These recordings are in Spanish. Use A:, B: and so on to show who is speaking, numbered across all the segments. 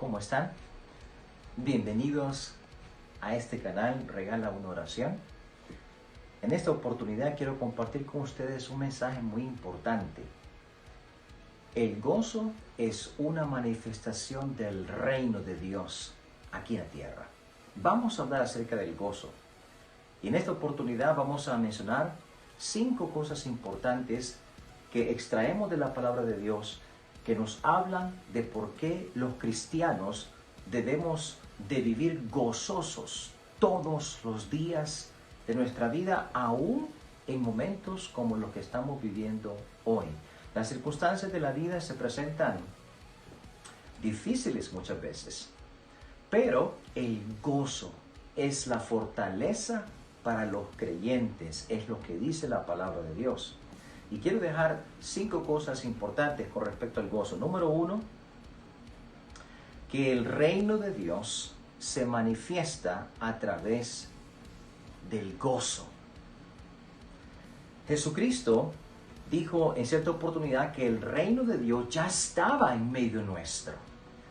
A: ¿Cómo están? Bienvenidos a este canal Regala una Oración. En esta oportunidad quiero compartir con ustedes un mensaje muy importante. El gozo es una manifestación del reino de Dios aquí en la tierra. Vamos a hablar acerca del gozo. Y en esta oportunidad vamos a mencionar 5 cosas importantes que extraemos de la palabra de Dios que nos hablan de por qué los cristianos debemos de vivir gozosos todos los días de nuestra vida, aún en momentos como los que estamos viviendo hoy. Las circunstancias de la vida se presentan difíciles muchas veces, pero el gozo es la fortaleza para los creyentes, es lo que dice la palabra de Dios. Y quiero dejar 5 cosas importantes con respecto al gozo. Número 1, que el reino de Dios se manifiesta a través del gozo. Jesucristo dijo en cierta oportunidad que el reino de Dios ya estaba en medio nuestro,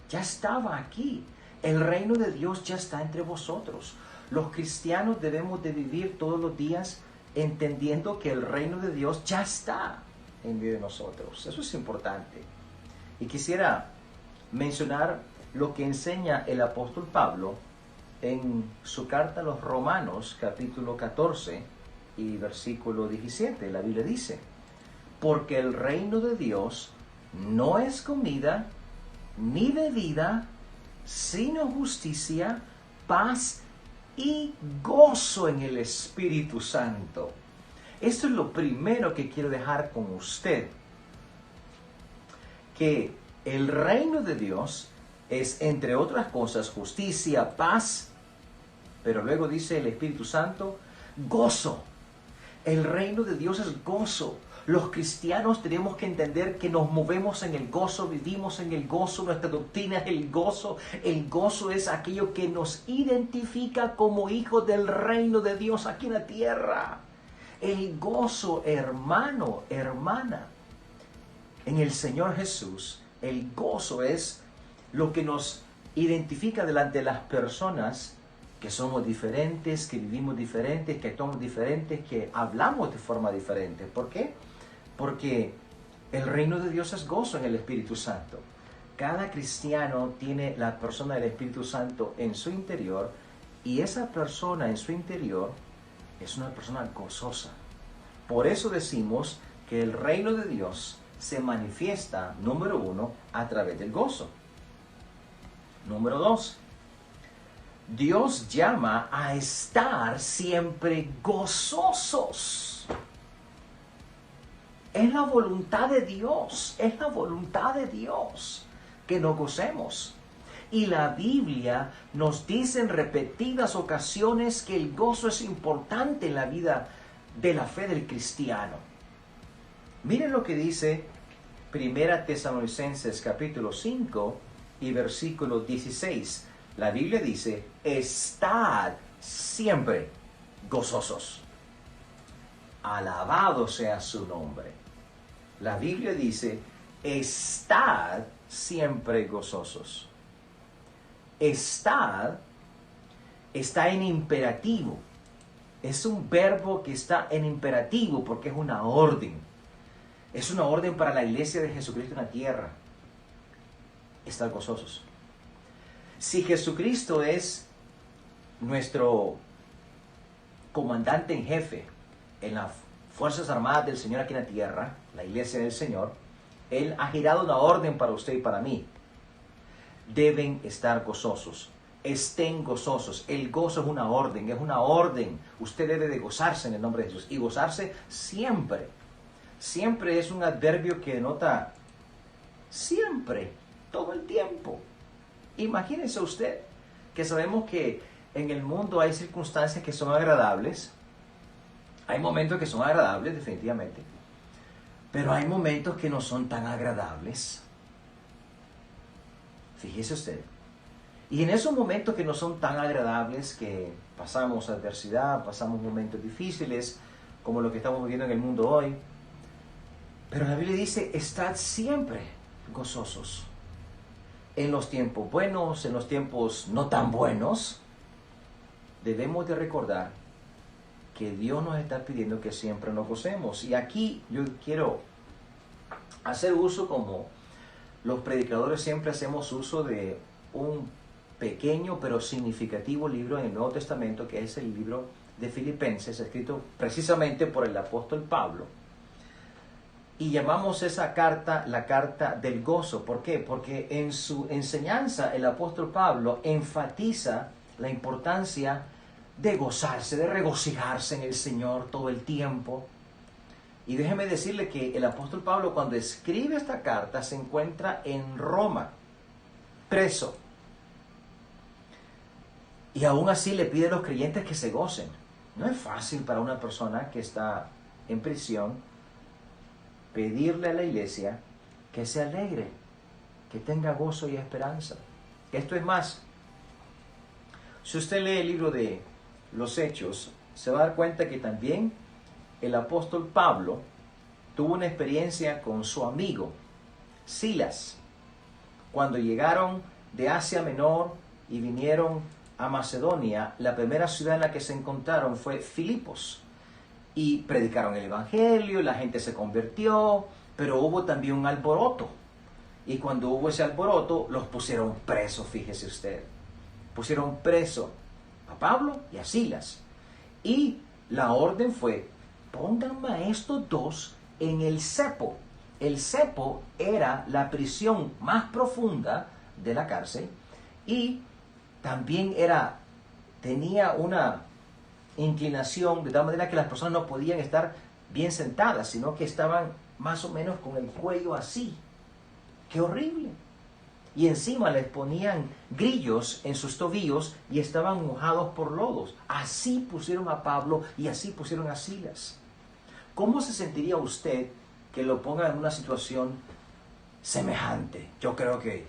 A: ya estaba aquí. El reino de Dios ya está entre vosotros. Los cristianos debemos de vivir todos los días entendiendo que el reino de Dios ya está en medio de nosotros. Eso es importante. Y quisiera mencionar lo que enseña el apóstol Pablo en su carta a los Romanos, capítulo 14 y versículo 17. La Biblia dice: porque el reino de Dios no es comida ni bebida, sino justicia, paz y gozo en el Espíritu Santo. Esto es lo primero que quiero dejar con usted, que el reino de Dios es, entre otras cosas, justicia, paz, pero luego dice el Espíritu Santo, gozo. El reino de Dios es gozo. Los cristianos tenemos que entender que nos movemos en el gozo, vivimos en el gozo, nuestra doctrina es el gozo. El gozo es aquello que nos identifica como hijos del reino de Dios aquí en la tierra. El gozo, hermano, hermana, en el Señor Jesús, el gozo es lo que nos identifica delante de las personas que somos diferentes, que vivimos diferentes, que actuamos diferentes, que hablamos de forma diferente. ¿Por qué? Porque el reino de Dios es gozo en el Espíritu Santo. Cada cristiano tiene la persona del Espíritu Santo en su interior, y esa persona en su interior es una persona gozosa. Por eso decimos que el reino de Dios se manifiesta, número 1, a través del gozo. Número 2, Dios llama a estar siempre gozosos. Es la voluntad de Dios, es la voluntad de Dios que nos gocemos. Y la Biblia nos dice en repetidas ocasiones que el gozo es importante en la vida de la fe del cristiano. Miren lo que dice 1 Tesalonicenses capítulo 5 y versículo 16. La Biblia dice: estad siempre gozosos. Alabado sea su nombre. La Biblia dice: estad siempre gozosos. Estad está en imperativo. Es un verbo que está en imperativo porque es una orden. Es una orden para la iglesia de Jesucristo en la tierra. Estar gozosos. Si Jesucristo es nuestro comandante en jefe en las Fuerzas Armadas del Señor aquí en la tierra, la iglesia del Señor, Él ha girado una orden para usted y para mí. Deben estar gozosos. Estén gozosos. El gozo es una orden, es una orden. Usted debe de gozarse en el nombre de Jesús. Y gozarse siempre. Siempre es un adverbio que denota siempre, todo el tiempo. Imagínense usted que sabemos que en el mundo hay circunstancias que son agradables. Hay momentos que son agradables, definitivamente. Pero hay momentos que no son tan agradables. Fíjese usted. Y en esos momentos que no son tan agradables, que pasamos adversidad, pasamos momentos difíciles, como lo que estamos viviendo en el mundo hoy. Pero la Biblia dice: estad siempre gozosos. en los tiempos buenos, en los tiempos no tan buenos, debemos de recordar que Dios nos está pidiendo que siempre nos gocemos. Y aquí yo quiero hacer uso, como los predicadores siempre hacemos uso de un pequeño pero significativo libro en el Nuevo Testamento, que es el libro de Filipenses, escrito precisamente por el apóstol Pablo. Y llamamos esa carta la carta del gozo. ¿Por qué? Porque en su enseñanza el apóstol Pablo enfatiza la importancia de gozarse, de regocijarse en el Señor todo el tiempo. Y déjeme decirle que el apóstol Pablo, cuando escribe esta carta, se encuentra en Roma, preso. Y aún así le pide a los creyentes que se gocen. No es fácil para una persona que está en prisión pedirle a la iglesia que se alegre, que tenga gozo y esperanza. Esto es más. Si usted lee el libro de los Hechos, se va a dar cuenta que también el apóstol Pablo tuvo una experiencia con su amigo Silas, cuando llegaron de Asia Menor y vinieron a Macedonia. La primera ciudad en la que se encontraron fue Filipos, y predicaron el evangelio, la gente se convirtió, pero hubo también un alboroto. Y cuando hubo ese alboroto, los pusieron presos, fíjese usted. Pusieron preso a Pablo y a Silas. Y la orden fue: pónganme a estos dos en el cepo. El cepo era la prisión más profunda de la cárcel, y también tenía una inclinación de tal manera que las personas no podían estar bien sentadas, sino que estaban más o menos con el cuello así. ¡Qué horrible! Y encima les ponían grillos en sus tobillos y estaban mojados por lodos. Así pusieron a Pablo y así pusieron a Silas. ¿Cómo se sentiría usted que lo pongan en una situación semejante? Yo creo que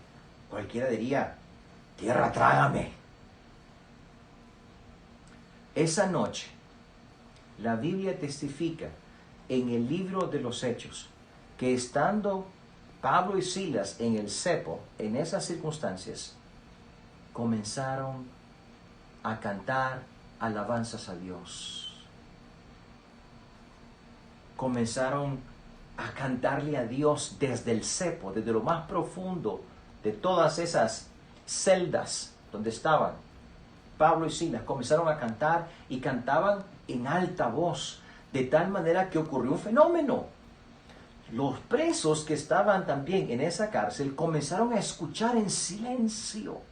A: cualquiera diría: tierra, trágame. Esa noche, la Biblia testifica en el libro de los Hechos que estando Pablo y Silas en el cepo, en esas circunstancias, comenzaron a cantar alabanzas a Dios. Comenzaron a cantarle a Dios desde el cepo, desde lo más profundo de todas esas celdas donde estaban. Pablo y Silas comenzaron a cantar, y cantaban en alta voz, de tal manera que ocurrió un fenómeno. Los presos que estaban también en esa cárcel comenzaron a escuchar en silencio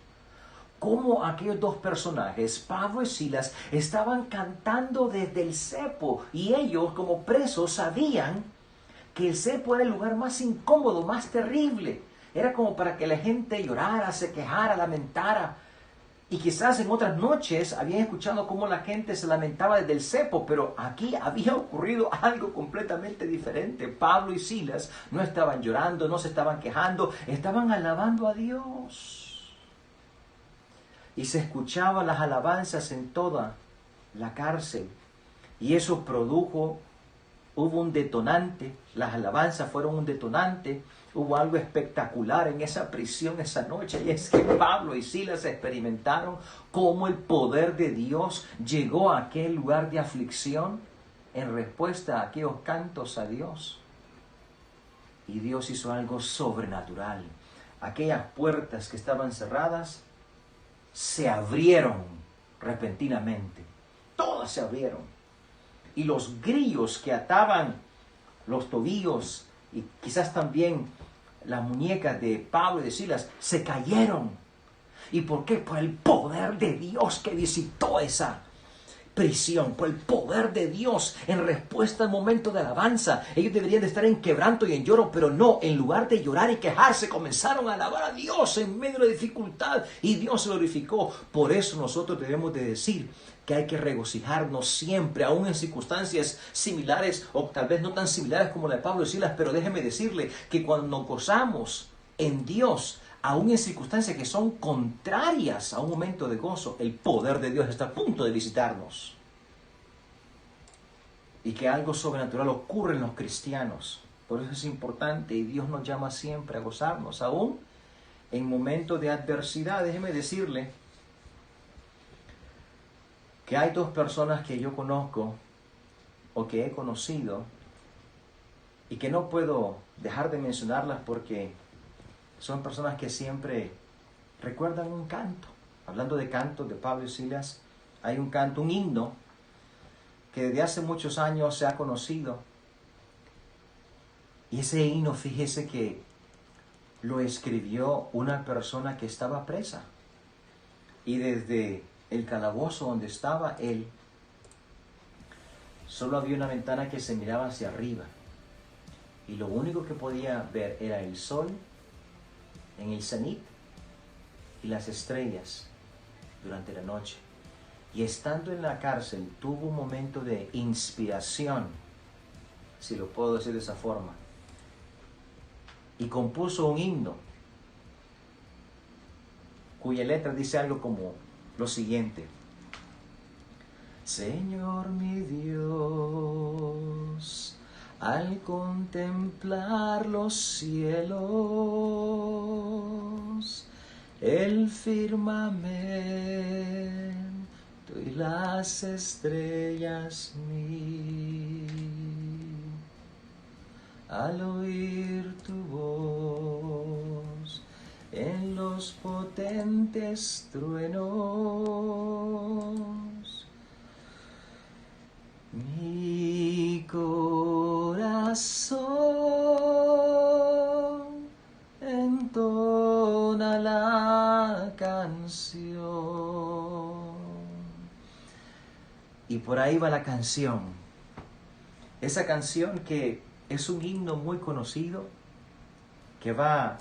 A: cómo aquellos dos personajes, Pablo y Silas, estaban cantando desde el cepo, y ellos, como presos, sabían que el cepo era el lugar más incómodo, más terrible. Era como para que la gente llorara, se quejara, lamentara. Y quizás en otras noches habían escuchado cómo la gente se lamentaba desde el cepo, pero aquí había ocurrido algo completamente diferente. Pablo y Silas no estaban llorando, no se estaban quejando, estaban alabando a Dios. Y se escuchaban las alabanzas en toda la cárcel. Y eso hubo un detonante, las alabanzas fueron un detonante. Hubo algo espectacular en esa prisión esa noche, y es que Pablo y Silas experimentaron cómo el poder de Dios llegó a aquel lugar de aflicción en respuesta a aquellos cantos a Dios. Y Dios hizo algo sobrenatural. Aquellas puertas que estaban cerradas se abrieron repentinamente. Todas se abrieron. Y los grillos que ataban los tobillos y quizás también las muñecas de Pablo y de Silas se cayeron. ¿Y por qué? Por el poder de Dios que visitó esa prisión, por el poder de Dios en respuesta al momento de alabanza. Ellos deberían de estar en quebranto y en lloro, pero no, en lugar de llorar y quejarse, comenzaron a alabar a Dios en medio de la dificultad, y Dios se glorificó. Por eso nosotros debemos de decir que hay que regocijarnos siempre, aún en circunstancias similares, o tal vez no tan similares como la de Pablo y Silas, pero déjeme decirle que cuando nos gozamos en Dios, aún en circunstancias que son contrarias a un momento de gozo, el poder de Dios está a punto de visitarnos. Y que algo sobrenatural ocurre en los cristianos. Por eso es importante, y Dios nos llama siempre a gozarnos, aún en momentos de adversidad, déjeme decirle que hay dos personas que yo conozco o que he conocido y que no puedo dejar de mencionarlas porque son personas que siempre recuerdan un canto. Hablando de cantos de Pablo y Silas, hay un canto, un himno que desde hace muchos años se ha conocido. Y ese himno, fíjese que lo escribió una persona que estaba presa. Y desde el calabozo donde estaba él, solo había una ventana que se miraba hacia arriba. Y lo único que podía ver era el sol en el cenit y las estrellas durante la noche. Y estando en la cárcel tuvo un momento de inspiración, si lo puedo decir de esa forma, y compuso un himno cuya letra dice algo como lo siguiente: Señor mi Dios, al contemplar los cielos, el firmamento y las estrellas al oír tu voz en los potentes truenos, mi corazón entona la canción. Y por ahí va la canción. Esa canción que es un himno muy conocido, que va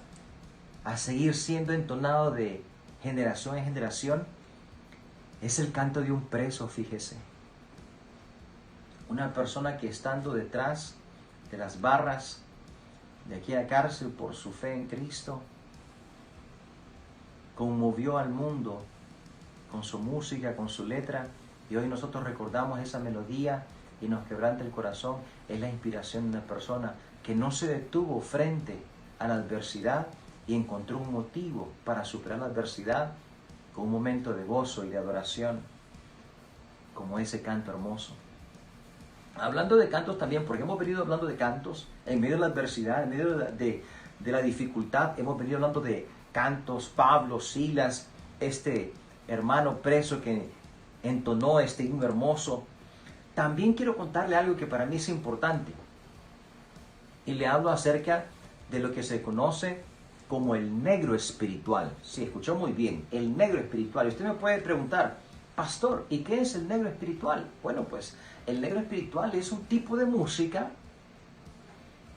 A: a seguir siendo entonado de generación en generación. Es el canto de un preso, fíjese. Una persona que estando detrás de las barras de aquella cárcel por su fe en Cristo, conmovió al mundo con su música, con su letra, y hoy nosotros recordamos esa melodía y nos quebranta el corazón. Es la inspiración de una persona que no se detuvo frente a la adversidad y encontró un motivo para superar la adversidad con un momento de gozo y de adoración, como ese canto hermoso. Hablando de cantos también, porque hemos venido hablando de cantos en medio de la adversidad, en medio de la dificultad, hemos venido hablando de cantos. Pablo, Silas, este hermano preso que entonó este himno hermoso. También quiero contarle algo que para mí es importante, y le hablo acerca de lo que se conoce como el negro espiritual. Sí, escuchó muy bien, el negro espiritual. Y usted me puede preguntar, pastor, ¿y qué es el negro espiritual? Bueno, pues el negro espiritual es un tipo de música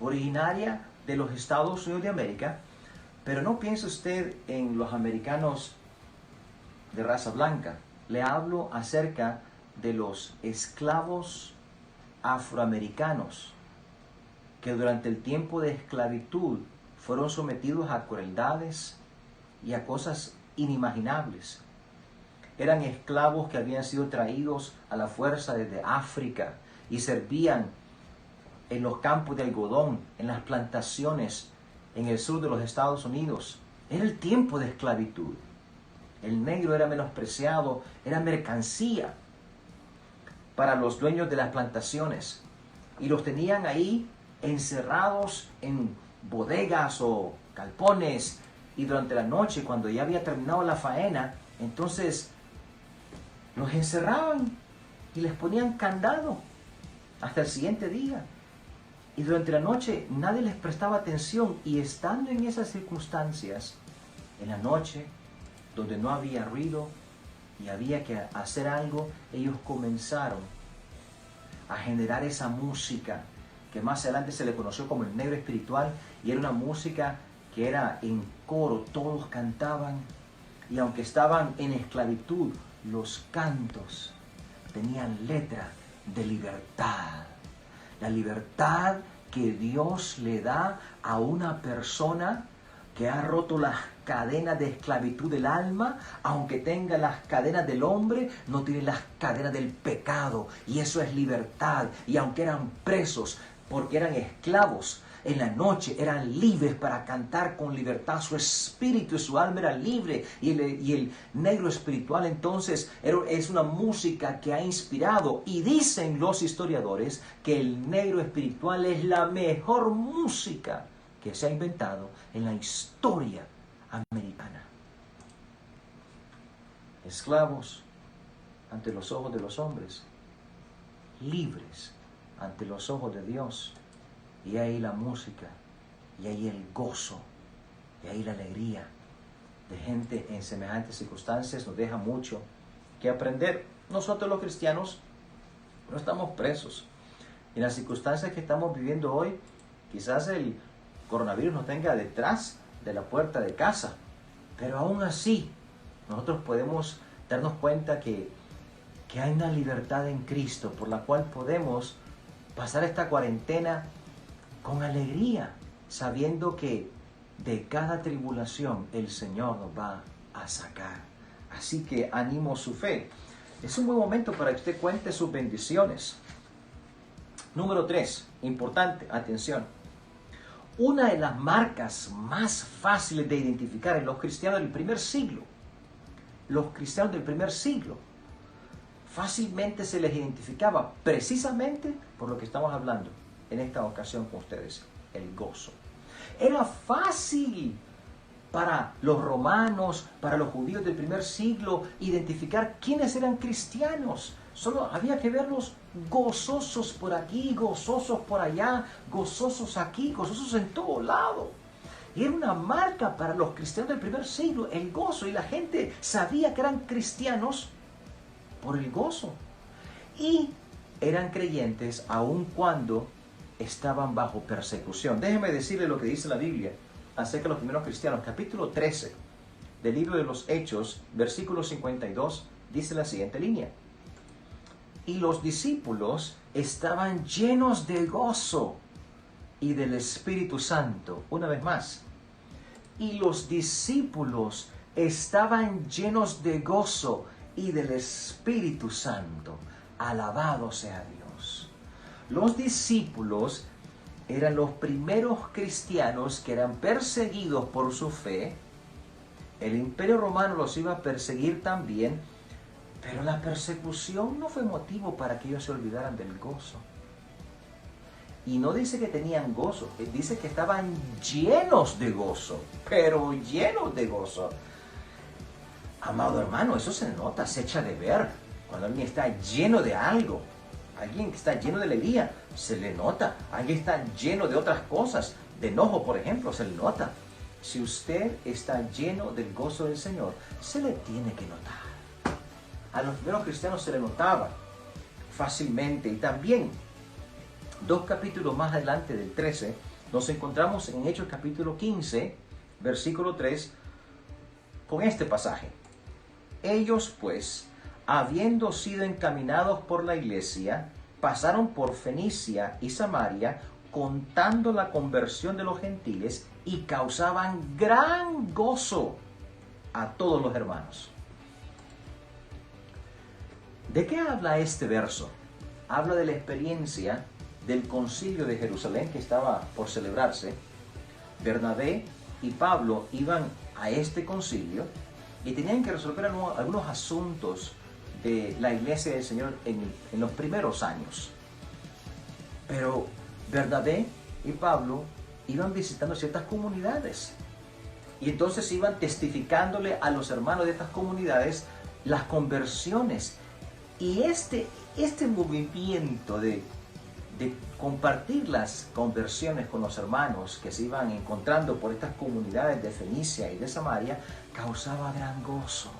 A: originaria de los Estados Unidos de América, pero no piense usted en los americanos de raza blanca. Le hablo acerca de los esclavos afroamericanos que durante el tiempo de esclavitud fueron sometidos a crueldades y a cosas inimaginables. Eran esclavos que habían sido traídos a la fuerza desde África y servían en los campos de algodón, en las plantaciones en el sur de los Estados Unidos. Era el tiempo de esclavitud. El negro era menospreciado, era mercancía para los dueños de las plantaciones, y los tenían ahí encerrados en bodegas o galpones, y durante la noche, cuando ya había terminado la faena, entonces los encerraban y les ponían candado hasta el siguiente día. Y durante la noche nadie les prestaba atención, y estando en esas circunstancias, en la noche, donde no había ruido y había que hacer algo, ellos comenzaron a generar esa música que más adelante se le conoció como el negro espiritual, y era una música que era en coro, todos cantaban, y aunque estaban en esclavitud, los cantos tenían letra de libertad. La libertad que Dios le da a una persona que ha roto las cadenas de esclavitud del alma. Aunque tenga las cadenas del hombre, no tiene las cadenas del pecado, y eso es libertad. Y aunque eran presos porque eran esclavos, en la noche eran libres para cantar con libertad. Su espíritu y su alma era libre. Y el negro espiritual entonces es una música que ha inspirado. Y dicen los historiadores que el negro espiritual es la mejor música que se ha inventado en la historia americana. Esclavos ante los ojos de los hombres, libres ante los ojos de Dios. Y ahí la música, y ahí el gozo, y ahí la alegría de gente en semejantes circunstancias nos deja mucho que aprender. Nosotros los cristianos no estamos presos. En las circunstancias que estamos viviendo hoy, quizás el coronavirus nos tenga detrás de la puerta de casa, pero aún así nosotros podemos darnos cuenta que hay una libertad en Cristo por la cual podemos pasar esta cuarentena con alegría, sabiendo que de cada tribulación el Señor nos va a sacar. Así que animo su fe. Es un buen momento para que usted cuente sus bendiciones. Número 3, importante, atención. Una de las marcas más fáciles de identificar en los cristianos del primer siglo, fácilmente se les identificaba precisamente por lo que estamos hablando en esta ocasión con ustedes, el gozo. Era fácil para los romanos, para los judíos del primer siglo, identificar quiénes eran cristianos. Solo había que verlos gozosos por aquí, gozosos por allá, gozosos aquí, gozosos en todo lado. Y era una marca para los cristianos del primer siglo, el gozo. Y la gente sabía que eran cristianos por el gozo. Y eran creyentes aun cuando estaban bajo persecución. Déjeme decirle lo que dice la Biblia acerca de los primeros cristianos. Capítulo 13 del libro de los Hechos, versículo 52, dice la siguiente línea. Y los discípulos estaban llenos de gozo y del Espíritu Santo. Una vez más. Y los discípulos estaban llenos de gozo y del Espíritu Santo. Alabado sea Dios. Los discípulos eran los primeros cristianos que eran perseguidos por su fe. El Imperio Romano los iba a perseguir también, pero la persecución no fue motivo para que ellos se olvidaran del gozo. Y no dice que tenían gozo, dice que estaban llenos de gozo, pero llenos de gozo. Amado hermano, eso se nota, se echa de ver. Cuando alguien está lleno de algo, alguien que está lleno de alegría, se le nota. Alguien está lleno de otras cosas, de enojo, por ejemplo, se le nota. Si usted está lleno del gozo del Señor, se le tiene que notar. A los primeros cristianos se le notaba fácilmente. Y también, 2 capítulos más adelante del 13, nos encontramos en Hechos capítulo 15, versículo 3, con este pasaje. Ellos pues, habiendo sido encaminados por la iglesia, pasaron por Fenicia y Samaria, contando la conversión de los gentiles, y causaban gran gozo a todos los hermanos. ¿De qué habla este verso? Habla de la experiencia del concilio de Jerusalén que estaba por celebrarse. Bernabé y Pablo iban a este concilio y tenían que resolver algunos asuntos de la iglesia del Señor en los primeros años. Pero Bernabé y Pablo iban visitando ciertas comunidades y entonces iban testificándole a los hermanos de estas comunidades las conversiones. Y este movimiento de compartir las conversiones con los hermanos que se iban encontrando por estas comunidades de Fenicia y de Samaria causaba gran gozo.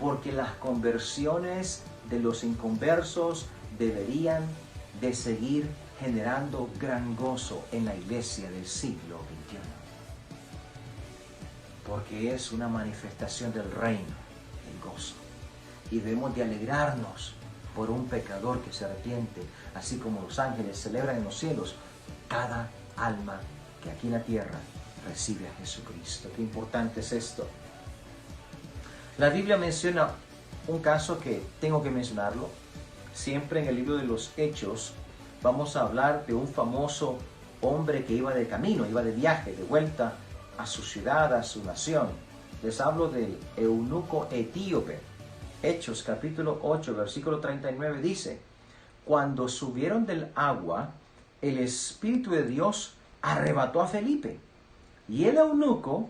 A: Porque las conversiones de los inconversos deberían de seguir generando gran gozo en la iglesia del siglo XXI. Porque es una manifestación del reino, el gozo. Y debemos de alegrarnos por un pecador que se arrepiente, así como los ángeles celebran en los cielos cada alma que aquí en la tierra recibe a Jesucristo. Qué importante es esto. La Biblia menciona un caso que tengo que mencionarlo. Siempre en el libro de los Hechos, vamos a hablar de un famoso hombre que iba de camino, iba de viaje, de vuelta a su ciudad, a su nación. Les hablo del eunuco etíope. Hechos capítulo 8, versículo 39 dice: cuando subieron del agua, el Espíritu de Dios arrebató a Felipe, y el eunuco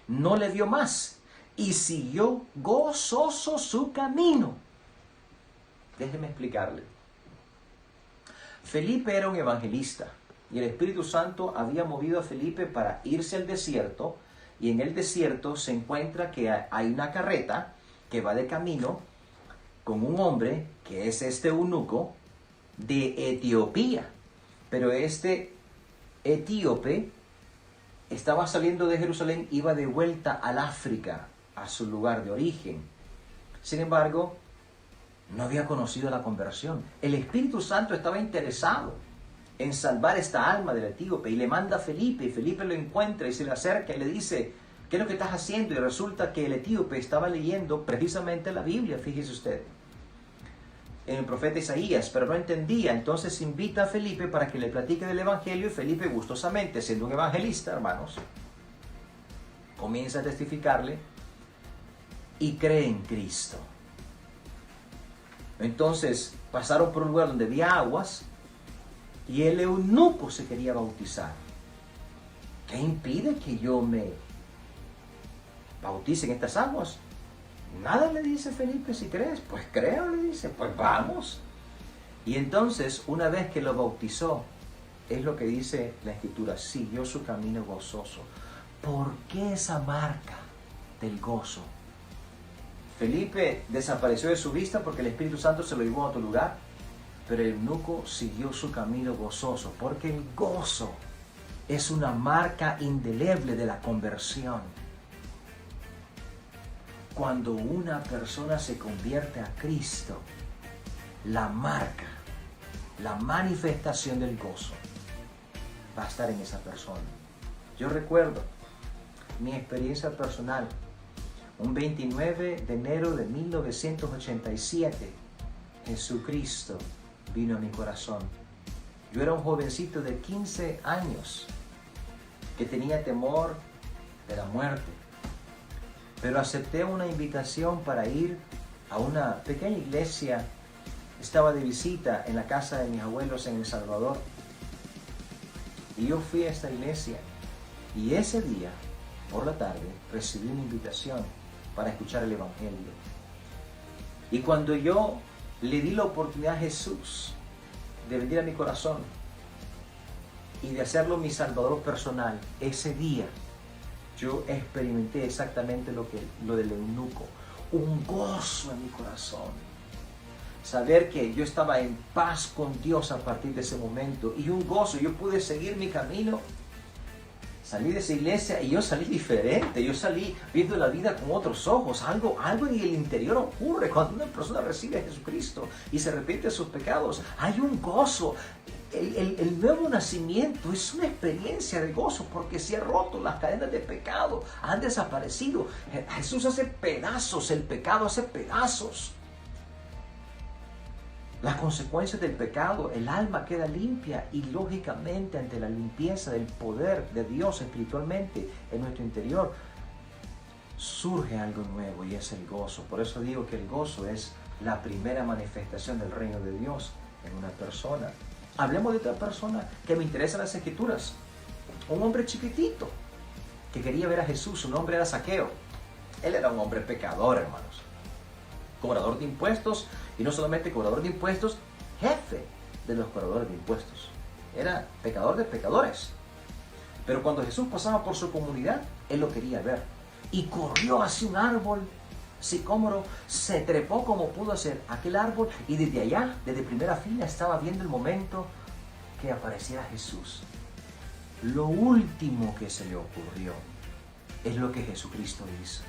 A: no le vio más, y siguió gozoso su camino. Déjeme explicarle. Felipe era un evangelista, y el Espíritu Santo había movido a Felipe para irse al desierto, y en el desierto se encuentra que hay una carreta que va de camino con un hombre que es este eunuco de Etiopía. Pero este etíope estaba saliendo de Jerusalén, iba de vuelta al África, a su lugar de origen. Sin embargo, no había conocido la conversión. El Espíritu Santo estaba interesado en salvar esta alma del etíope y le manda a Felipe, y Felipe lo encuentra y se le acerca y le dice: ¿qué es lo que estás haciendo? Y resulta que el etíope estaba leyendo precisamente la Biblia, fíjese usted, en el profeta Isaías, pero no entendía. Entonces invita a Felipe para que le platique del Evangelio, y Felipe, gustosamente, siendo un evangelista, hermanos, comienza a testificarle y cree en Cristo. Entonces pasaron por un lugar donde había aguas, y el eunuco se quería bautizar. ¿Qué impide que yo me bautice en estas aguas? Nada, le dice Felipe. Si crees, pues creo, le dice, pues vamos. Y entonces, una vez que lo bautizó, es lo que dice la Escritura: siguió su camino gozoso. ¿Por qué esa marca del gozo? Felipe desapareció de su vista porque el Espíritu Santo se lo llevó a otro lugar, pero el eunuco siguió su camino gozoso, porque el gozo es una marca indeleble de la conversión. Cuando una persona se convierte a Cristo, la marca, la manifestación del gozo va a estar en esa persona. Yo recuerdo mi experiencia personal. Un 29 de enero de 1987, Jesucristo vino a mi corazón. Yo era un jovencito de 15 años que tenía temor de la muerte, pero acepté una invitación para ir a una pequeña iglesia. Estaba de visita en la casa de mis abuelos en El Salvador, y yo fui a esta iglesia, y ese día por la tarde recibí una invitación para escuchar el Evangelio. Y cuando yo le di la oportunidad a Jesús de venir a mi corazón y de hacerlo mi Salvador personal, ese día yo experimenté exactamente lo del eunuco, un gozo en mi corazón. Saber que yo estaba en paz con Dios a partir de ese momento, y un gozo. Yo pude seguir mi camino. Salí de esa iglesia y yo salí diferente. Yo salí viendo la vida con otros ojos. Algo en el interior ocurre cuando una persona recibe a Jesucristo y se arrepiente de sus pecados. Hay un gozo. El nuevo nacimiento es una experiencia de gozo, porque se han roto las cadenas de pecado, han desaparecido. Jesús hace pedazos, el pecado hace pedazos las consecuencias del pecado. El alma queda limpia, y lógicamente, ante la limpieza del poder de Dios espiritualmente en nuestro interior, surge algo nuevo, y es el gozo. Por eso digo que el gozo es la primera manifestación del reino de Dios en una persona. Hablemos de otra persona que me interesa en las Escrituras. Un hombre chiquitito que quería ver a Jesús. Su nombre era Zaqueo. Él era un hombre pecador, hermanos, cobrador de impuestos, y no solamente cobrador de impuestos, jefe de los cobradores de impuestos. Era pecador de pecadores. Pero cuando Jesús pasaba por su comunidad, él lo quería ver, y corrió hacia un árbol sicómoro, se trepó como pudo hacer aquel árbol, y desde allá, desde primera fila, estaba viendo el momento que apareciera Jesús. Lo último que se le ocurrió es lo que Jesucristo hizo.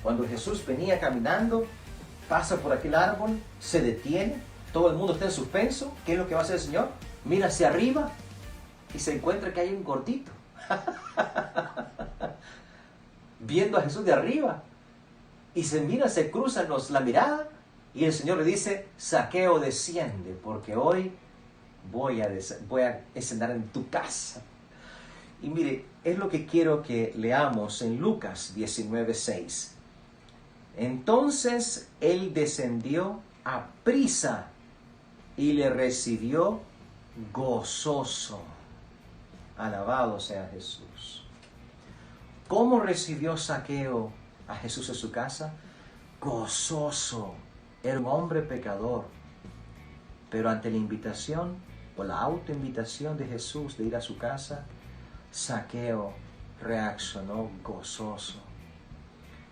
A: Cuando Jesús venía caminando, pasa por aquel árbol, se detiene, todo el mundo está en suspenso. ¿Qué es lo que va a hacer el Señor? Mira hacia arriba y se encuentra que hay un gordito viendo a Jesús de arriba, y se mira, se cruzan la mirada, y el Señor le dice: Zaqueo, desciende, porque hoy voy a cenar en tu casa. Y mire, es lo que quiero que leamos en Lucas 19:6. Entonces él descendió a prisa y le recibió gozoso. Alabado sea Jesús. ¿Cómo recibió Zaqueo a Jesús en su casa? Gozoso. Era un hombre pecador, pero ante la invitación o la autoinvitación de Jesús de ir a su casa, Zaqueo reaccionó gozoso.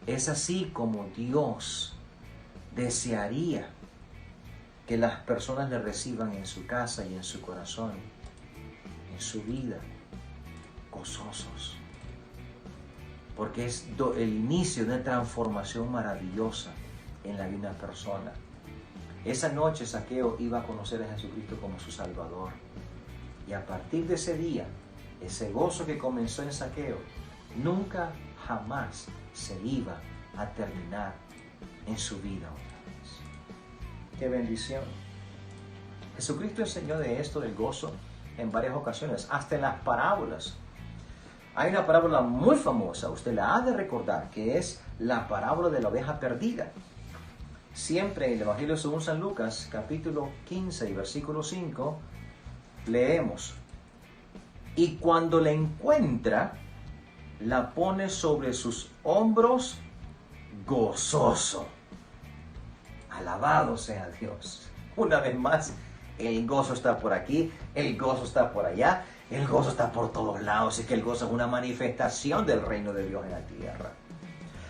A: Es así como Dios desearía que las personas le reciban en su casa y en su corazón, en su vida, gozosos. Porque es el inicio de una transformación maravillosa en la vida de una persona. Esa noche Zaqueo iba a conocer a Jesucristo como su Salvador. Y a partir de ese día, ese gozo que comenzó en Zaqueo, nunca jamás se iba a terminar en su vida otra vez. ¡Qué bendición! Jesucristo enseñó de esto, del gozo, en varias ocasiones, hasta en las parábolas. Hay una parábola muy famosa, usted la ha de recordar, que es la parábola de la oveja perdida. Siempre en el Evangelio según San Lucas, capítulo 15 y versículo 5, leemos: y cuando la encuentra, la pone sobre sus hombros gozoso. Alabado sea Dios. Una vez más, el gozo está por aquí, el gozo está por allá, el gozo está por todos lados. Es que el gozo es una manifestación del reino de Dios en la tierra.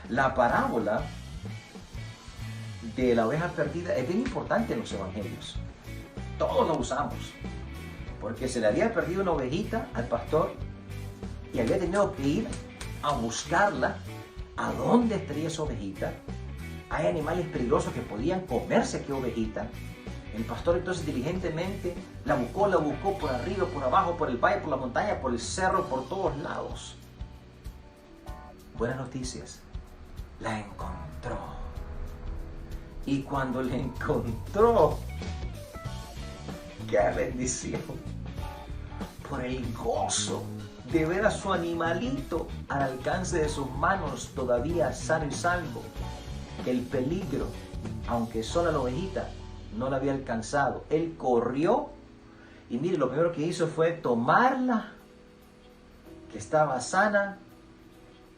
A: La parábola de la oveja perdida es bien importante en los evangelios. Todos lo usamos. Porque se le había perdido una ovejita al pastor y había tenido que ir a buscarla. ¿A dónde estaría esa ovejita? Hay animales peligrosos que podían comerse aquella ovejita. El pastor entonces diligentemente la buscó por arriba, por abajo, por el valle, por la montaña, por el cerro, por todos lados. Buenas noticias, la encontró. Y cuando la encontró, ¡qué bendición! Por el gozo de ver a su animalito al alcance de sus manos, todavía sano y salvo. Que el peligro, aunque sola la ovejita, no la había alcanzado. Él corrió y mire, lo primero que hizo fue tomarla, que estaba sana,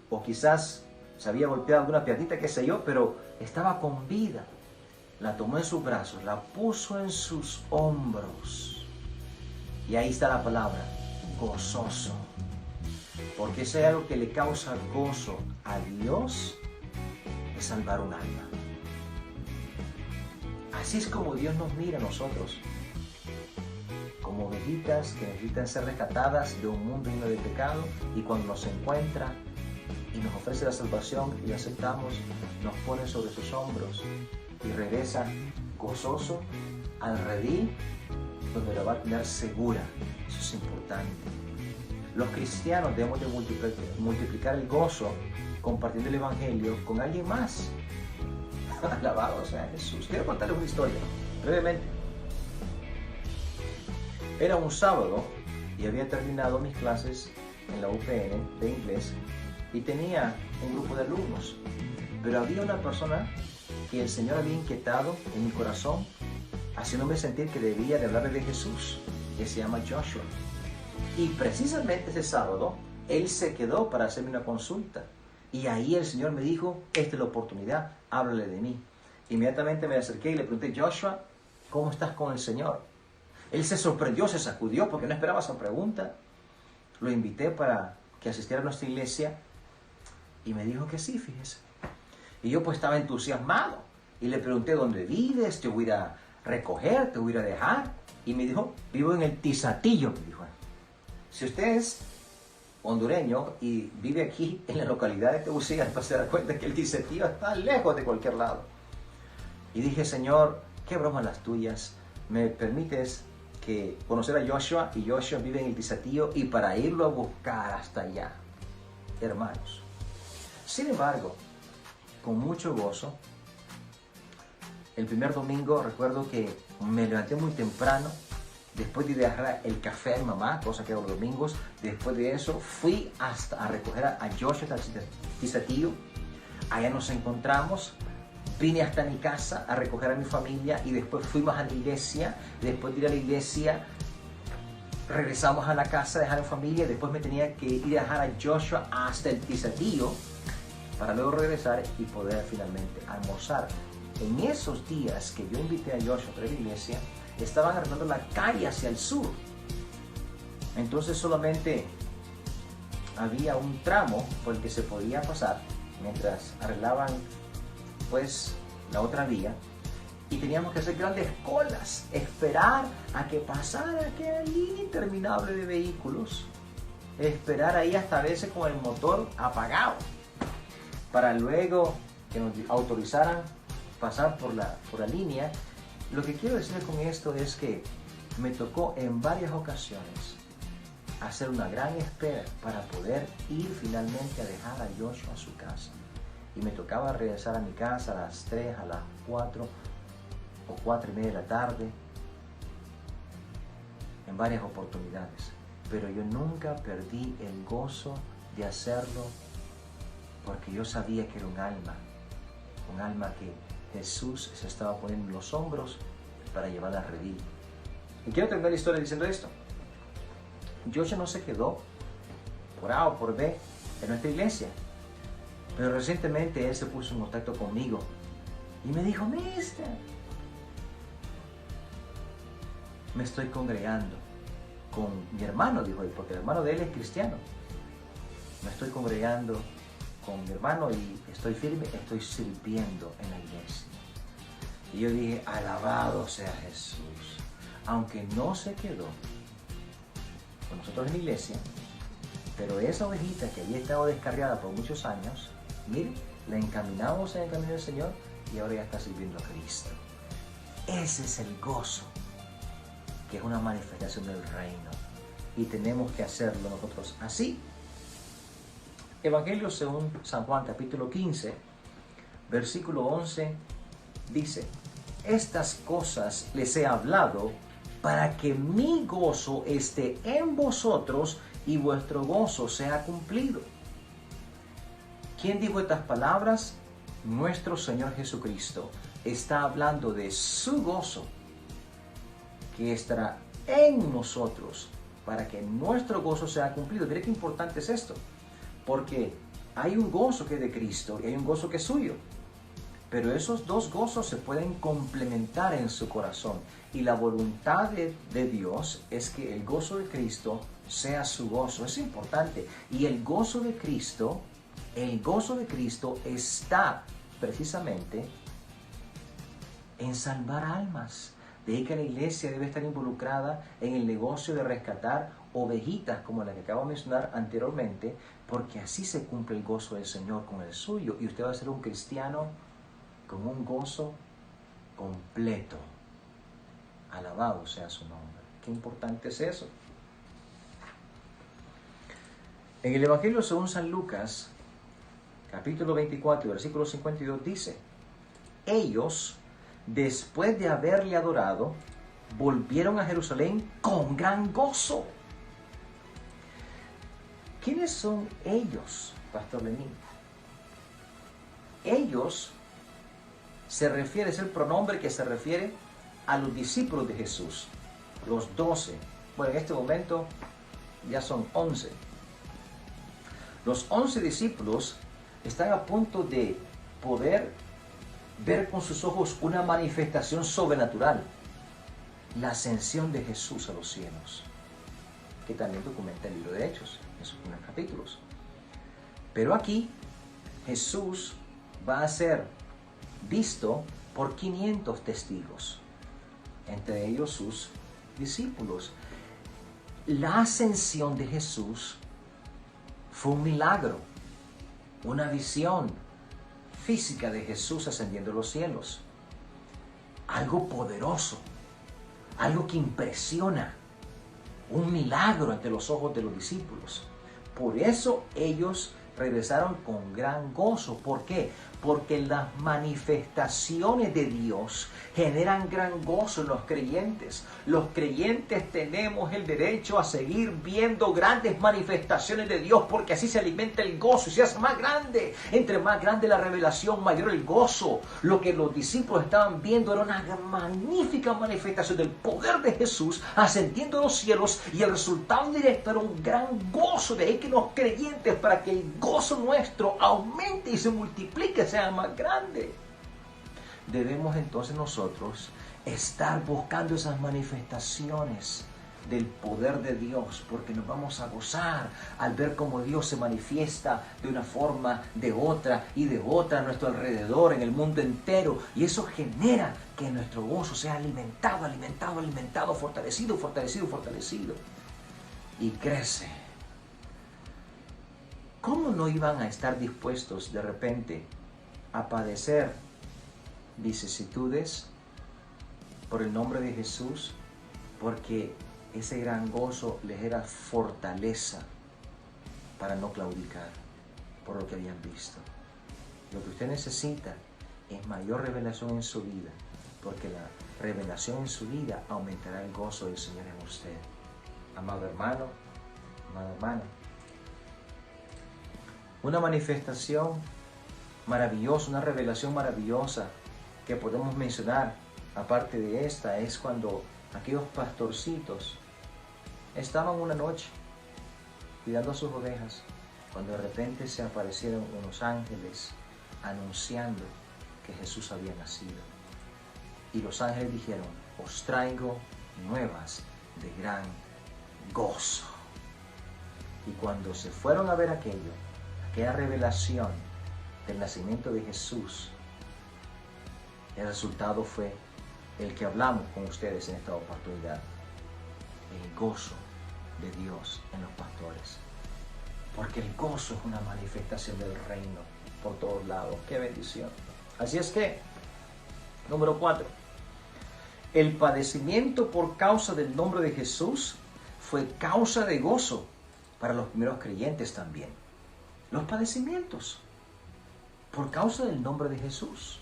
A: o quizás se había golpeado alguna piedrita, qué sé yo, pero estaba con vida. La tomó en sus brazos, la puso en sus hombros. Y ahí está la palabra, gozoso. Porque si hay algo que le causa gozo a Dios, es salvar un alma. Así es como Dios nos mira a nosotros, como ovejitas que necesitan ser rescatadas de un mundo lleno de pecado, y cuando nos encuentra y nos ofrece la salvación y la aceptamos, nos pone sobre sus hombros y regresa gozoso al redil donde la va a tener segura. Eso es importante. Los cristianos debemos de multiplicar el gozo compartiendo el Evangelio con alguien más. Alabado sea Jesús. Quiero contarles una historia, brevemente. Era un sábado y había terminado mis clases en la UPN de inglés y tenía un grupo de alumnos. Pero había una persona que el Señor había inquietado en mi corazón, haciéndome sentir que debía de hablarle de Jesús, que se llama Joshua. Y precisamente ese sábado, él se quedó para hacerme una consulta. Y ahí el Señor me dijo, esta es la oportunidad, háblale de mí. Inmediatamente me acerqué y le pregunté, Joshua, ¿cómo estás con el Señor? Él se sorprendió, se sacudió porque no esperaba esa pregunta. Lo invité para que asistiera a nuestra iglesia y me dijo que sí, fíjese. Y yo pues estaba entusiasmado y le pregunté, ¿dónde vives? Te voy a ir a recoger, te voy a ir a dejar. Y me dijo, vivo en el Tizatillo, me dijo. Si usted es hondureño y vive aquí en la localidad de Tegucigalpa, se da cuenta que el Tizatillo está lejos de cualquier lado. Y dije, Señor, qué bromas las tuyas, me permites que conocer a Joshua, y Joshua vive en el Tizatillo, y para irlo a buscar hasta allá, hermanos. Sin embargo, con mucho gozo, el primer domingo recuerdo que me levanté muy temprano Después de dejar el café a mi mamá, cosa que hago los domingos, después de eso fui hasta a recoger a Joshua Tisatío. Allá nos encontramos, vine hasta mi casa a recoger a mi familia y después fuimos a la iglesia. Después de ir a la iglesia, regresamos a la casa a dejar a mi familia. Después me tenía que ir a dejar a Joshua hasta el Tisatío para luego regresar y poder finalmente almorzar. En esos días que yo invité a Joshua a la iglesia, estaban arreglando la calle hacia el sur. Entonces solamente había un tramo por el que se podía pasar mientras arreglaban pues la otra vía, y teníamos que hacer grandes colas, esperar a que pasara aquella línea interminable de vehículos, esperar ahí hasta a veces con el motor apagado para luego que nos autorizaran pasar por la línea. Lo que quiero decir con esto es que me tocó en varias ocasiones hacer una gran espera para poder ir finalmente a dejar a Joshua a su casa. Y me tocaba regresar a mi casa a las 3, a las 4 o 4:30 de la tarde, en varias oportunidades. Pero yo nunca perdí el gozo de hacerlo, porque yo sabía que era un alma que Jesús se estaba poniendo en los hombros para llevarla a redil. Y quiero terminar la historia diciendo esto. Joshua no se quedó por A o por B en nuestra iglesia, pero recientemente él se puso en contacto conmigo y me dijo: Mister, me estoy congregando con mi hermano, dijo él, porque el hermano de él es cristiano. Me estoy congregando con mi hermano y estoy firme, estoy sirviendo en la iglesia. Y yo dije: alabado sea Jesús. Aunque no se quedó con nosotros en la iglesia, pero esa ovejita que había estado descarriada por muchos años, mire, la encaminamos en el camino del Señor y ahora ya está sirviendo a Cristo. Ese es el gozo, que es una manifestación del reino, y tenemos que hacerlo nosotros así. Evangelio según San Juan, capítulo 15, versículo 11, dice: estas cosas les he hablado para que mi gozo esté en vosotros y vuestro gozo sea cumplido. ¿Quién dijo estas palabras? Nuestro Señor Jesucristo. Está hablando de su gozo, que estará en nosotros para que nuestro gozo sea cumplido. Mire qué importante es esto, porque hay un gozo que es de Cristo y hay un gozo que es suyo, pero esos dos gozos se pueden complementar en su corazón, y la voluntad de Dios es que el gozo de Cristo sea su gozo. Es importante. Y el gozo de Cristo está precisamente en salvar almas. De ahí que la iglesia debe estar involucrada en el negocio de rescatar ovejitas como la que acabo de mencionar anteriormente, porque así se cumple el gozo del Señor con el suyo, y usted va a ser un cristiano con un gozo completo. Alabado sea su nombre. Qué importante es eso. En el Evangelio según San Lucas, capítulo 24, versículo 52, dice: ellos, después de haberle adorado, volvieron a Jerusalén con gran gozo. ¿Quiénes son ellos, Pastor Lenín? Ellos es el pronombre que se refiere a los discípulos de Jesús, los 12. Bueno, en este momento ya son 11. Los 11 discípulos están a punto de poder ver con sus ojos una manifestación sobrenatural, la ascensión de Jesús a los cielos, que también documenta el libro de Hechos en sus primeros capítulos. Pero aquí Jesús va a ser visto por 500 testigos, entre ellos sus discípulos. La ascensión de Jesús fue un milagro, una visión física de Jesús ascendiendo a los cielos, algo poderoso, algo que impresiona, un milagro ante los ojos de los discípulos. Por eso ellos regresaron con gran gozo. ¿Por qué? porque las manifestaciones de Dios generan gran gozo en los creyentes. Los creyentes tenemos el derecho a seguir viendo grandes manifestaciones de Dios, porque así se alimenta el gozo y se hace más grande. Entre más grande la revelación, mayor el gozo. Lo que los discípulos estaban viendo era una magnífica manifestación del poder de Jesús ascendiendo a los cielos, y el resultado directo era un gran gozo. De ahí que los creyentes, para que el gozo nuestro aumente y se multiplique, sea más grande, debemos entonces nosotros estar buscando esas manifestaciones del poder de Dios, porque nos vamos a gozar al ver cómo Dios se manifiesta de una forma, de otra y de otra a nuestro alrededor, en el mundo entero, y eso genera que nuestro gozo sea alimentado, alimentado, alimentado, fortalecido, fortalecido, fortalecido, y crece. ¿Cómo no iban a estar dispuestos de repente a padecer vicisitudes por el nombre de Jesús? Porque ese gran gozo les era fortaleza para no claudicar por lo que habían visto. Lo que usted necesita es mayor revelación en su vida, porque la revelación en su vida aumentará el gozo del Señor en usted. Amado hermano, amada hermana, una manifestación maravillosa, una revelación maravillosa que podemos mencionar, aparte de esta, es cuando aquellos pastorcitos estaban una noche cuidando a sus ovejas, cuando de repente se aparecieron unos ángeles anunciando que Jesús había nacido. Y los ángeles dijeron: os traigo nuevas de gran gozo. Y cuando se fueron a ver aquella revelación del nacimiento de Jesús, el resultado fue el que hablamos con ustedes en esta oportunidad: el gozo de Dios en los pastores. Porque el gozo es una manifestación del reino por todos lados. ¡Qué bendición! Así es que, número 4, el padecimiento por causa del nombre de Jesús fue causa de gozo para los primeros creyentes también. Los padecimientos por causa del nombre de Jesús.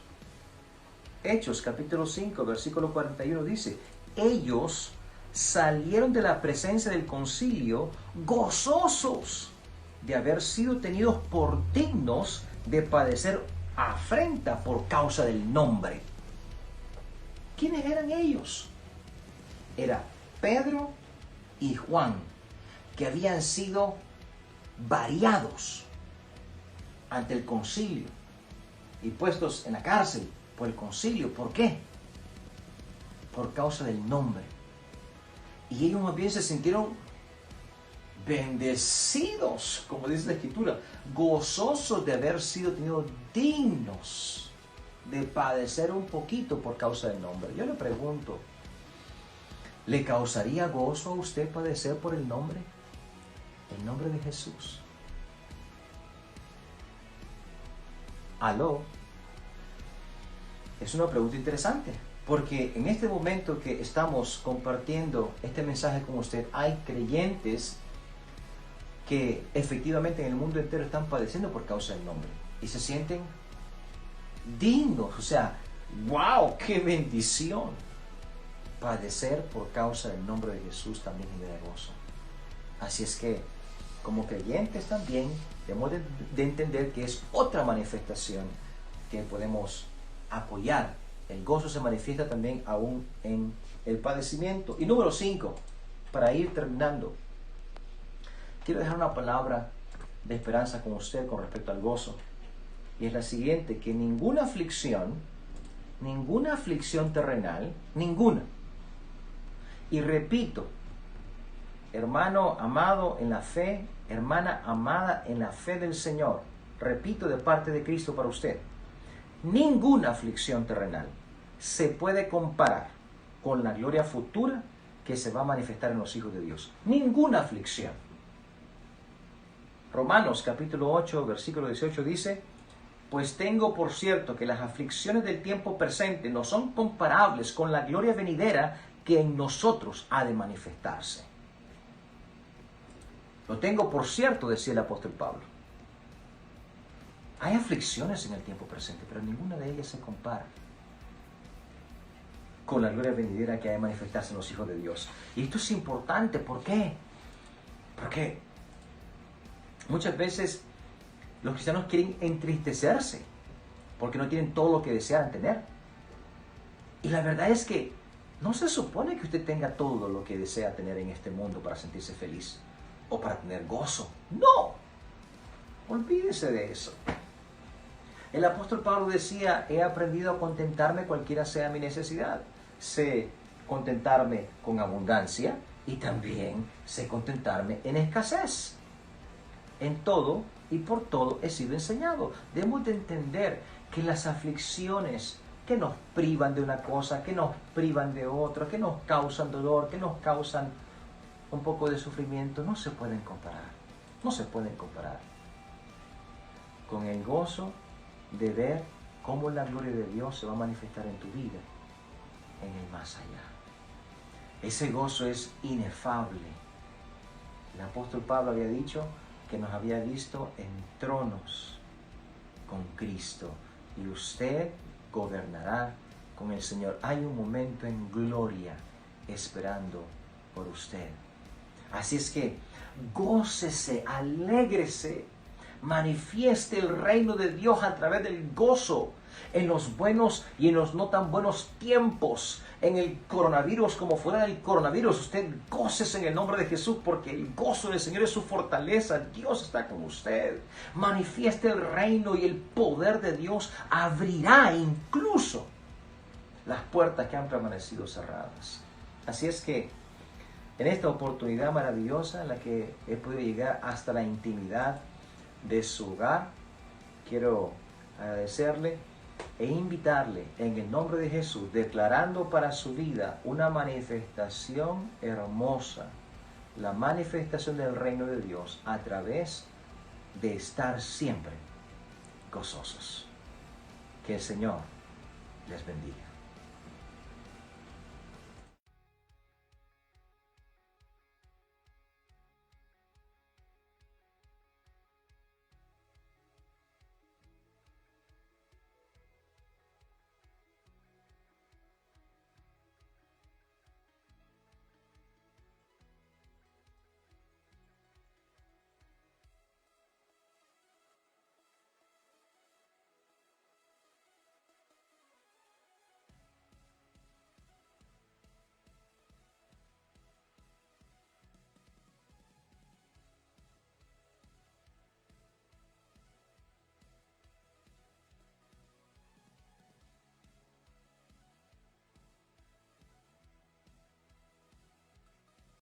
A: Hechos capítulo 5 versículo 41 dice: ellos salieron de la presencia del concilio gozosos de haber sido tenidos por dignos de padecer afrenta por causa del nombre. ¿Quiénes eran ellos? Era Pedro y Juan, que habían sido variados ante el concilio y puestos en la cárcel por el concilio. ¿Por qué? Por causa del nombre. Y ellos más bien se sintieron bendecidos, como dice la Escritura, gozosos de haber sido tenidos dignos de padecer un poquito por causa del nombre. Yo le pregunto, ¿le causaría gozo a usted padecer por el nombre? El nombre de Jesús. ¿Aló? Es una pregunta interesante, porque en este momento que estamos compartiendo este mensaje con usted, hay creyentes que efectivamente en el mundo entero están padeciendo por causa del nombre y se sienten dignos. O sea, ¡wow! ¡Qué bendición! Padecer por causa del nombre de Jesús también genera gozo. Así es que, como creyentes también debemos de entender que es otra manifestación que podemos apoyar. El gozo se manifiesta también aún en el padecimiento. Y número 5, para ir terminando, quiero dejar una palabra de esperanza con usted con respecto al gozo. Y es la siguiente: que ninguna aflicción terrenal, ninguna. Y repito, hermano amado en la fe, hermana amada en la fe del Señor, repito de parte de Cristo para usted: ninguna aflicción terrenal se puede comparar con la gloria futura que se va a manifestar en los hijos de Dios. Ninguna aflicción. Romanos capítulo 8, versículo 18 dice: pues tengo por cierto que las aflicciones del tiempo presente no son comparables con la gloria venidera que en nosotros ha de manifestarse. Lo tengo por cierto, decía el apóstol Pablo. Hay aflicciones en el tiempo presente, pero ninguna de ellas se compara con la gloria venidera que hay de manifestarse en los hijos de Dios. Y esto es importante. ¿Por qué? Porque muchas veces los cristianos quieren entristecerse porque no tienen todo lo que desean tener. Y la verdad es que no se supone que usted tenga todo lo que desea tener en este mundo para sentirse feliz o para tener gozo. No, olvídese de eso. El apóstol Pablo decía, he aprendido a contentarme cualquiera sea mi necesidad. Sé contentarme con abundancia y también sé contentarme en escasez. En todo y por todo he sido enseñado. Debemos de entender que las aflicciones que nos privan de una cosa, que nos privan de otra, que nos causan dolor, que nos causan un poco de sufrimiento, no se pueden comparar. No se pueden comparar con el gozo de ver cómo la gloria de Dios se va a manifestar en tu vida, en el más allá. Ese gozo es inefable. El apóstol Pablo había dicho que nos había visto en tronos con Cristo y usted gobernará con el Señor. Hay un momento en gloria esperando por usted. Así es que gócese, alégrese, manifieste el reino de Dios a través del gozo en los buenos y en los no tan buenos tiempos, en el coronavirus como fuera del coronavirus. Usted gócese en el nombre de Jesús, porque el gozo del Señor es su fortaleza. Dios está con usted. Manifieste el reino y el poder de Dios abrirá incluso las puertas que han permanecido cerradas. Así es que en esta oportunidad maravillosa en la que he podido llegar hasta la intimidad de su hogar, quiero agradecerle e invitarle en el nombre de Jesús, declarando para su vida una manifestación hermosa, la manifestación del reino de Dios a través de estar siempre gozosos. Que el Señor les bendiga.